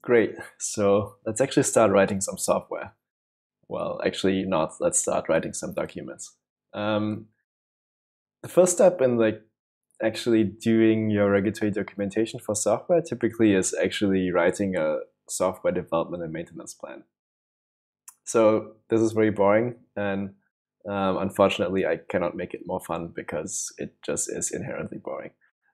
Great. So let's actually start writing some software. Well, actually not. Let's start writing some documents. Um, the first step in actually doing your regulatory documentation for software typically is actually writing a software development and maintenance plan. So this is very boring, and unfortunately, I cannot make it more fun because it just is inherently boring.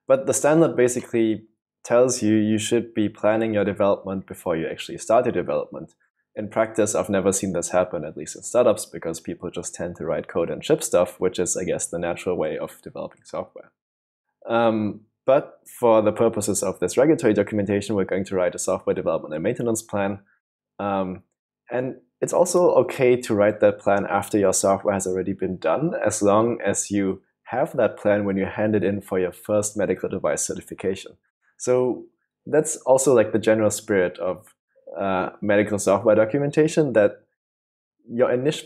But the standard basically tells you you should be planning your development before you actually start your development. In practice, I've never seen this happen, at least in startups, because people just tend to write code and ship stuff, which is, I guess, the natural way of developing software. But for the purposes of this regulatory documentation, we're going to write a software development and maintenance plan. Um, and it's also okay to write that plan after your software has already been done, as long as you have that plan when you hand it in for your first medical device certification. So that's also like the general spirit of medical software documentation, that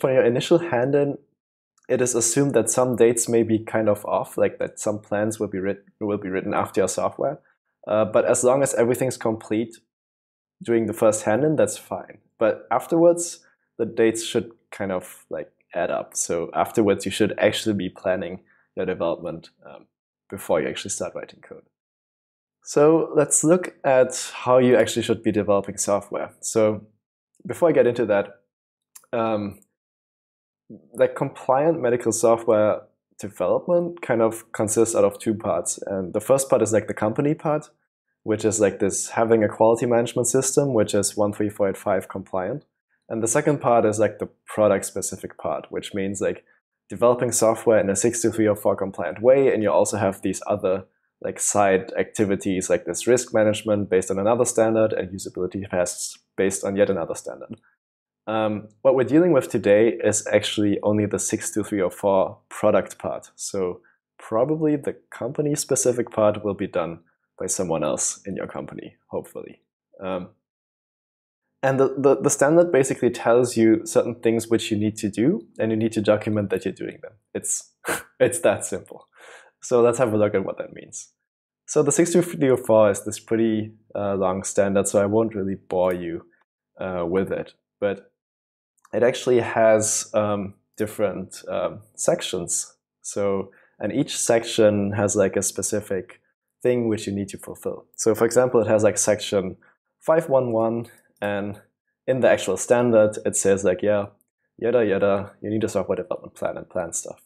for your initial hand-in, it is assumed that some dates may be kind of off, like that some plans will be written after your software. But as long as everything's complete during the first hand-in, that's fine. But afterwards, the dates should kind of like add up. So afterwards, you should actually be planning your development before you actually start writing code. So let's look at how you actually should be developing software. So before I get into that, like compliant medical software development kind of consists out of two parts. And the first part is like the company part, which is like this having a quality management system, which is 13485 compliant. And the second part is like the product specific part, which means like developing software in a 62304 compliant way. And you also have these other like side activities like this risk management based on another standard and usability tests based on yet another standard. What we're dealing with today is actually only the 62304 product part. So probably the company specific part will be done by someone else in your company, hopefully. And the standard basically tells you certain things which you need to do, and you need to document that you're doing them. It's that simple. So let's have a look at what that means. So the 62304 is this pretty long standard, so I won't really bore you with it. But it actually has different sections. So, and each section has like a specific thing which you need to fulfill. So for example, it has like section 511, and in the actual standard, it says like, yeah, yada yada, you need a software development plan and plan stuff.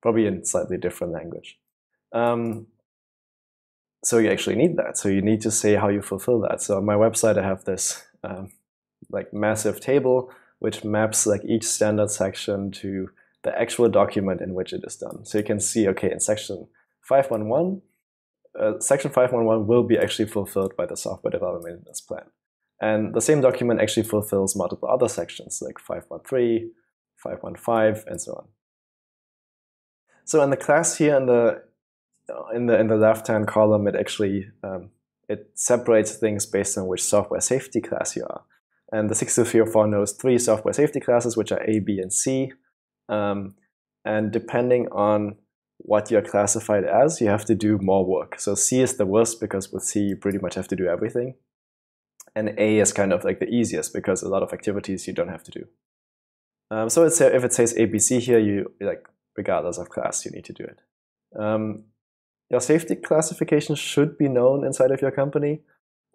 Probably in slightly different language. So you actually need that. So you need to say how you fulfill that. So on my website, I have this like massive table which maps like each standard section to the actual document in which it is done. So you can see, okay, in section 511, section 511 will be actually fulfilled by the software development maintenance plan. And the same document actually fulfills multiple other sections like 513, 515, and so on. So in the class here in the left-hand column, it actually it separates things based on which software safety class you are. And the 62304 knows 3 software safety classes, which are A, B, and C. And depending on what you're classified as, you have to do more work. So C is the worst because with C, you pretty much have to do everything. And A is kind of like the easiest because a lot of activities you don't have to do. So if it says ABC here, you like regardless of class, you need to do it. Your safety classification should be known inside of your company.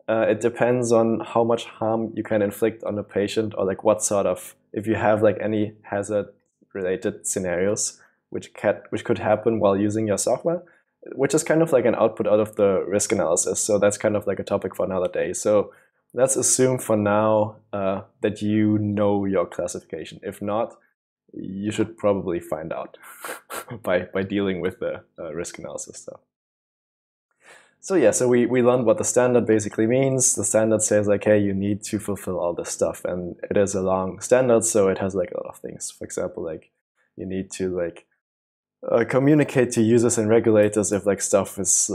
It depends on how much harm you can inflict on a patient, or like what sort of, if you have like any hazard related scenarios which could happen while using your software, which is kind of like an output out of the risk analysis. So that's kind of like a topic for another day. So let's assume for now that you know your classification. If not, you should probably find out by dealing with the risk analysis stuff. So yeah, so we learned what the standard basically means. The standard says like, hey, you need to fulfill all this stuff, and it is a long standard, so it has like a lot of things. For example, like you need to like communicate to users and regulators if like stuff is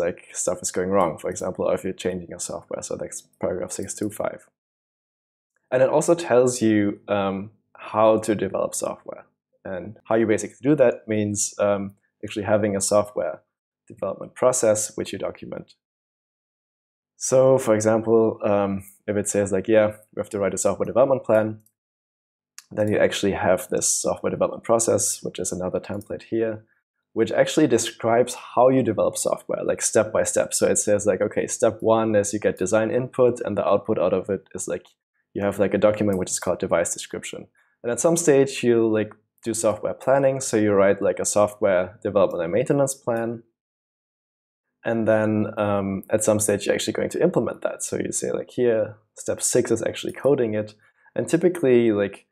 going wrong. For example, or if you're changing your software. So that's paragraph 625. And it also tells you how to develop software, and how you basically do that means actually having a software development process which you document. So for example, if it says like, yeah, we have to write a software development plan, then you actually have this software development process, which is another template here, which actually describes how you develop software, like step by step. So it says like, okay, step one is you get design input, and the output out of it is like, you have like a document which is called device description. And at some stage you like do software planning. So you write like a software development and maintenance plan. And then at some stage, you're actually going to implement that. So you say like here, step 6 is actually coding it. And typically like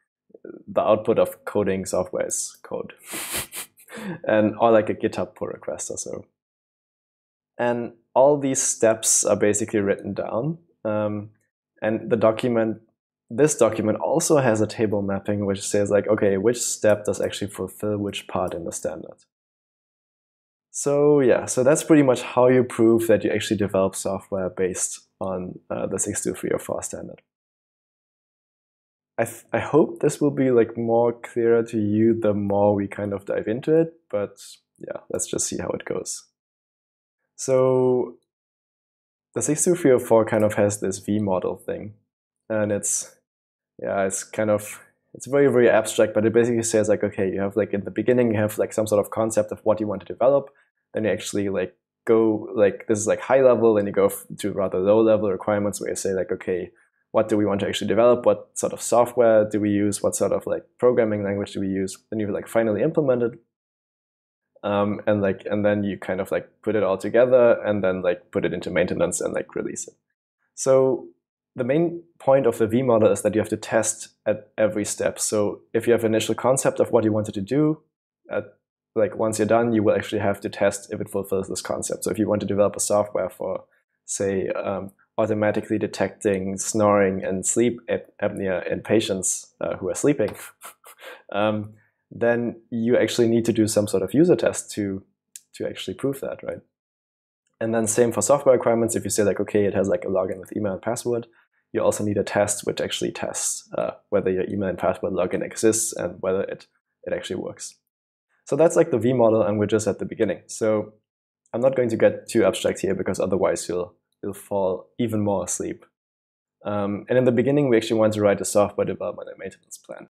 the output of coding software is code. Or like a GitHub pull request or so. And all these steps are basically written down. And this document also has a table mapping which says like, okay, which step does actually fulfill which part in the standard. So yeah, so that's pretty much how you prove that you actually develop software based on the 62304 standard. I hope this will be like more clearer to you the more we kind of dive into it, but yeah, let's just see how it goes. So the 62304 kind of has this V model thing, and it's very, very abstract, but it basically says like, okay, you have like in the beginning, you have like some sort of concept of what you want to develop. Then you actually like go like, this is like high level, and you go to rather low level requirements where you say like, okay, what do we want to actually develop? What sort of software do we use? What sort of like programming language do we use? Then you like finally implement it. And then you kind of like put it all together and then like put it into maintenance and like release it. So the main point of the V model is that you have to test at every step. So if you have an initial concept of what you wanted to do, like once you're done, you will actually have to test if it fulfills this concept. So if you want to develop a software for, say, automatically detecting snoring and sleep apnea in patients who are sleeping, then you actually need to do some sort of user test to actually prove that, right? And then same for software requirements. If you say like, okay, it has like a login with email and password, you also need a test which actually tests whether your email and password login exists and whether it actually works. So that's like the V model, and we're just at the beginning. So I'm not going to get too abstract here because otherwise you'll fall even more asleep. And in the beginning, we actually want to write a software development and maintenance plan.